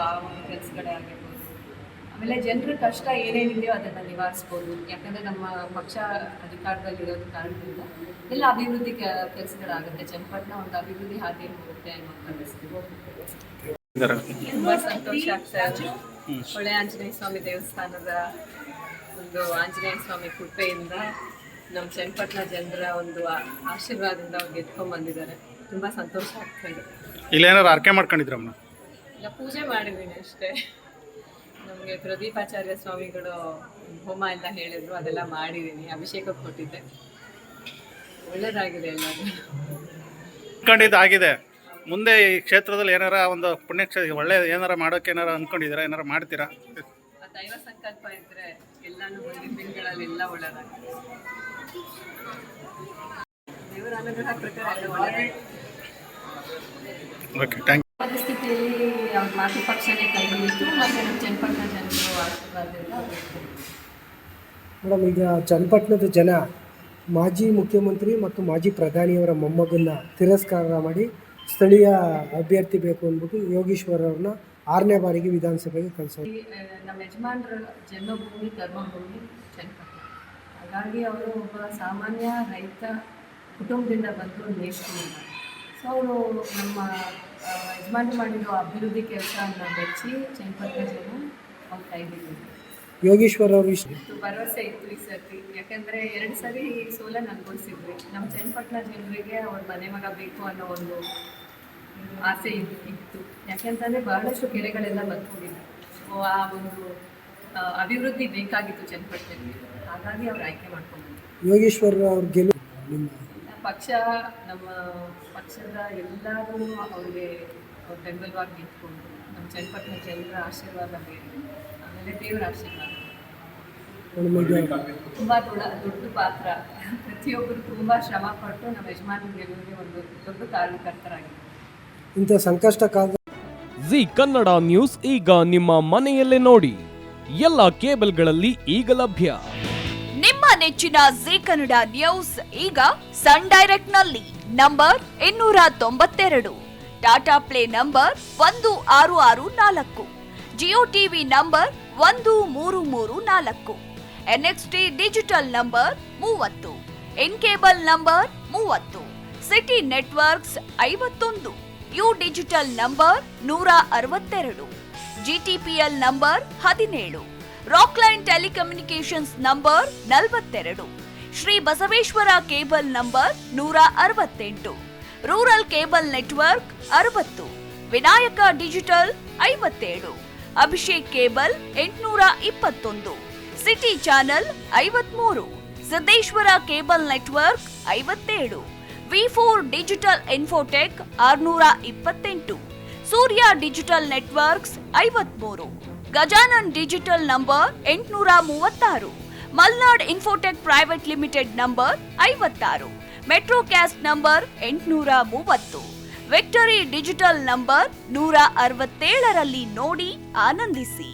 ಆ ಒಂದು ಕೆಲಸಗಳೇ ಆಗಿರ್ಬೋದು. ಆಮೇಲೆ ಜನರ ಕಷ್ಟ ಏನೇನಿದೆಯೋ ಅದನ್ನು ನಿವಾರಿಸ್ಬೋದು. ಯಾಕಂದರೆ ನಮ್ಮ ಪಕ್ಷ ಅಧಿಕಾರದಲ್ಲಿರೋದು ಕಾರಣದಿಂದ ಎಲ್ಲ ಅಭಿವೃದ್ಧಿ ಕೆಲಸಗಳಾಗುತ್ತೆ. ಚನ್ನಪಟ್ಟಣ ಒಂದು ಅಭಿವೃದ್ಧಿ ಹಾದಿಯಲ್ಲಿ ಹೋಗುತ್ತೆ ಅನ್ನೋ ಅನ್ನಿಸ್ತೀವಿ. ತುಂಬ ಸಂತೋಷ ಆಗ್ತಾ ಇದೆ. ಹೊಳೆ ಆಂಜನೇಯ ಸ್ವಾಮಿ ದೇವಸ್ಥಾನದ ಒಂದು ಆಂಜನೇಯ ಸ್ವಾಮಿ ಕೃಪೆಯಿಂದ ನಮ್ಮ ಚನ್ನಪಟ್ಟಣ ಜನರ ಒಂದು ಆಶೀರ್ವಾದದಿಂದ ಅವ್ರು ಗೆದ್ಕೊಂಡು ಬಂದಿದ್ದಾರೆ. ತುಂಬ ಸಂತೋಷ ಆಗ್ತದೆ. ಇಲ್ಲೇನಾರು ಆರ್ಕೆ ಮಾಡ್ಕೊಂಡಿದ್ರಮ್ಮ? ಇಲ್ಲ, ಪೂಜೆ ಮಾಡಿದ್ದೀನಿ ಅಷ್ಟೇ. ನಮಗೆ ಪ್ರದೀಪಾಚಾರ್ಯ ಸ್ವಾಮಿಗಳು ಹೋಮ ಎಲ್ಲ ಹೇಳಿದ್ರು, ಅದೆಲ್ಲ ಮಾಡಿದ್ದೀನಿ. ಅಭಿಷೇಕಕ್ಕೆ ಕೊಟ್ಟಿದ್ದೆ, ಒಳ್ಳೇದಾಗಿದೆ. ಎಲ್ಲರೂ ಅನ್ಕೊಂಡಿದ್ದಾಗಿದೆ. ಮುಂದೆ ಈ ಕ್ಷೇತ್ರದಲ್ಲಿ ಏನಾರ ಒಂದು ಪುಣ್ಯಕ್ಷೇತ್ರ ಒಳ್ಳೆ ಏನಾರ ಮಾಡೋಕೆ ಏನಾರ ಅಂದ್ಕೊಂಡಿದ್ದೀರಾ? ಏನಾರ ಮಾಡ್ತೀರಾ? ಆ ದೈವ ಸಂಕಲ್ಪ ಇದ್ದರೆ ಎಲ್ಲನೂ ಮುಂದಿನ ದಿನಗಳಲ್ಲಿ ಎಲ್ಲ ಒಳ್ಳೇದಾಗುತ್ತೆ. ದೇವರ ಅನುಗ್ರಹ ಪ್ರಕಾರ ಎಲ್ಲ ಒಳ್ಳೆಯದು. Okay, thank you. ಪರಿಸ್ಥಿತಿಯಲ್ಲಿ ಅವ್ರ ಮಾತೃ ಪಕ್ಷನೇ ಕೈ ಹಿಡಿತು ಮತ್ತು ನಮ್ಮ ಚನ್ನಪಟ್ಟಣ ಜನರು ಆಶೀರ್ವಾದದಿಂದ ಮೇಡಮ್, ಈಗ ಚನ್ನಪಟ್ಟಣದ ಜನ ಮಾಜಿ ಮುಖ್ಯಮಂತ್ರಿ ಮತ್ತು ಮಾಜಿ ಪ್ರಧಾನಿಯವರ ಮೊಮ್ಮಗನ್ನ ತಿರಸ್ಕಾರ ಮಾಡಿ ಸ್ಥಳೀಯ ಅಭ್ಯರ್ಥಿ ಬೇಕು ಅಂದ್ಬಿಟ್ಟು ಯೋಗೀಶ್ವರ್ ಅವ್ರನ್ನ 6ನೇ ಬಾರಿಗೆ ವಿಧಾನಸಭೆಗೆ ಕಳಿಸೋದು. ನಮ್ಮ ಯಜಮಾನರ ಜನ್ಮಭೂಮಿ ಕರ್ಮಭೂಮಿ ಚನ್ನಪಟ್ಟಣ. ಹಾಗಾಗಿ ಅವರು ಒಬ್ಬ ಸಾಮಾನ್ಯ ರೈತ ಕುಟುಂಬದಿಂದ ಬಂದು ನೇಷನಲ್. ಸೊ ಅವರು ನಮ್ಮ ಯಜಮಾನರು ಮಾಡಿರೋ ಅಭಿವೃದ್ಧಿ ಕೆಲಸವನ್ನು ಮೆಚ್ಚಿ ಚನ್ನಪಟ್ಟಣ ಜನ ಅವ್ರು ಕೈ ಹಿಡಿದಿದ್ದಾರೆ. ಯೋಗೀಶ್ವರ್ ಅವರು ಭರವಸೆ ಇತ್ತು ಈ ಸರ್ತಿ. ಯಾಕಂದರೆ 2 ಸರಿ ಸೋಲನ್ನು ಅನುಭವಿಸಿದ್ವಿ. ನಮ್ಮ ಚನ್ನಪಟ್ಟಣ ಜನರಿಗೆ ಅವ್ರ ಮನೆ ಮಗ ಬೇಕು ಅನ್ನೋ ಒಂದು ಆಸೆ ಇತ್ತು. ಯಾಕೆಂತಂದರೆ ಬಹಳಷ್ಟು ಕೆರೆಗಳೆಲ್ಲ ಬಂದ್ಕೊಂಡಿದ್ವು. ಸೊ ಆ ಒಂದು ಅಭಿವೃದ್ಧಿ ಬೇಕಾಗಿತ್ತು ಚನ್ನಪಟ್ಟಣಕ್ಕೆ. ಹಾಗಾಗಿ ಅವ್ರು ಆಯ್ಕೆ ಮಾಡ್ಕೊಂಡಿದ್ರು. ಯೋಗೇಶ್ವರ್ ಅವ್ರ ಗೆಲುವು ಪಕ್ಷ, ನಮ್ಮ ಪಕ್ಷದ ಎಲ್ಲರೂ ಅವ್ರಿಗೆ ಬೆಂಬಲವಾಗಿ ನಿಂತ್ಕೊಂಡು ನಮ್ಮ ಚನ್ನಪಟ್ಟಣ ಜನರ ಆಶೀರ್ವಾದ ಬೇರೆ, ಆಮೇಲೆ ದೇವರ ಆಶೀರ್ವಾದ ತುಂಬ ದೊಡ್ಡ ಪಾತ್ರ. ಪ್ರತಿಯೊಬ್ಬರು ತುಂಬ ಶ್ರಮ ಪಟ್ಟು ನಮ್ಮ ಯಜಮಾನ ಗೆಲುವಿಗೆ ಒಂದು ದೊಡ್ಡ ಕಾರಣಕರ್ತರಾಗಿದ್ದಾರೆ. ಇಂಥ ಸಂಕಷ್ಟ ಕಾಲದ ಜಿ ಕನ್ನಡ ನ್ಯೂಸ್ ಈಗ ನಿಮ್ಮ ಮನೆಯಲ್ಲೇ ನೋಡಿ. ಎಲ್ಲ ಕೇಬಲ್ಗಳಲ್ಲಿ ಈಗ ಲಭ್ಯ. ನಿಮ್ಮ ನೆಚ್ಚಿನ ಜಿ ಕನ್ನಡ ನ್ಯೂಸ್ ಈಗ ಸನ್ ಡೈರೆಕ್ಟ್ ನಲ್ಲಿ number 292, Tata Play number 1664, Jio TV number 1334, NXT digital number 30, In cable number 30, City networks 51, U digital number 162, GTPL number 17, Rockline telecommunications number 42, Shri Basaveshwara cable number 168, rural cable network 60, Vinayaka digital 57, Abhishek cable 821, City channel 53, Siddeshwara cable network 57, ವಿ4 digital infotech 628, Surya digital networks 53, Gajanan digital number 836, Malnad infotech private limited number 56, Metrocast number 830, Victory digital number 167ರಲ್ಲಿ ನೋಡಿ ಆನಂದಿಸಿ.